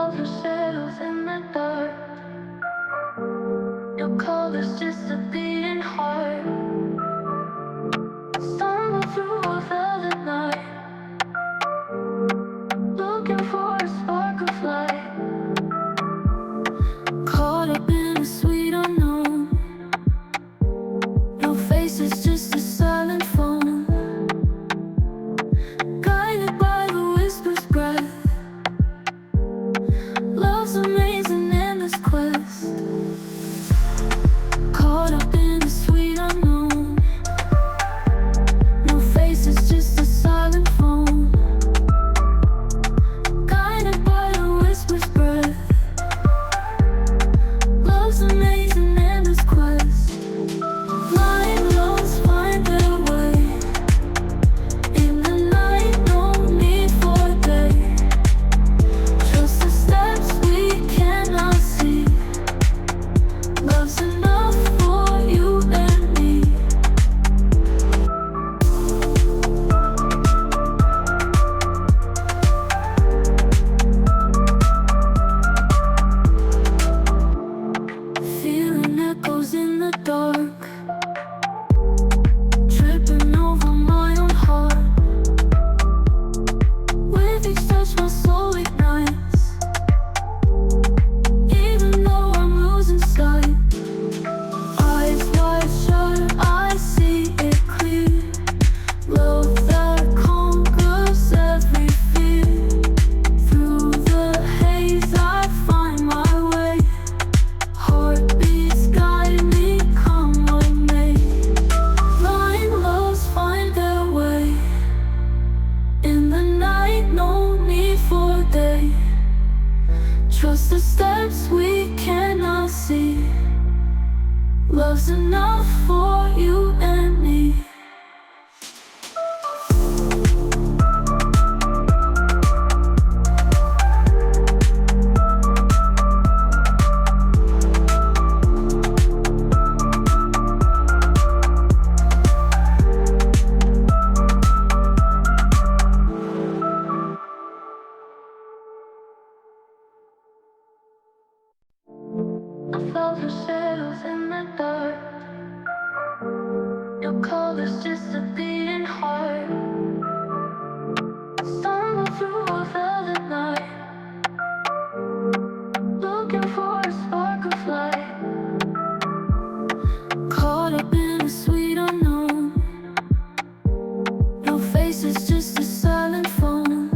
felt your shadows in the dark. Your colors just a beating heart. Stumble through a velvet night, looking for a spark of light. Caught up in a sweet unknown. No face is just a silent phone. Guided by the whisper's breath. Love's amazing endless quest. Caught up in a sweet unknown. No face is just a silent phone. Guided by the whisper's breath. Love's amazing endless quest. Blind loves find their way. In the night, no need for day. Trust the steps we cannot see. Love's enough for you and me. Feeling echoes in the dark, tripping over my own heart. With each touch my soul ignites, even though I'm losing sight. Eyes wide shut, I see it clear. Love that conquers every fear. Through the haze I find my way. Heartbeats guide me, come what may. Blind loves find their way. In the night, no need for day. Trust the steps we cannot see. Love's enough for you and me. I felt your shadows in the dark. Your colors just a beating heart. Stumble through a velvet night, looking for a spark of light. Caught up in a sweet unknown. No face is just a silent phone.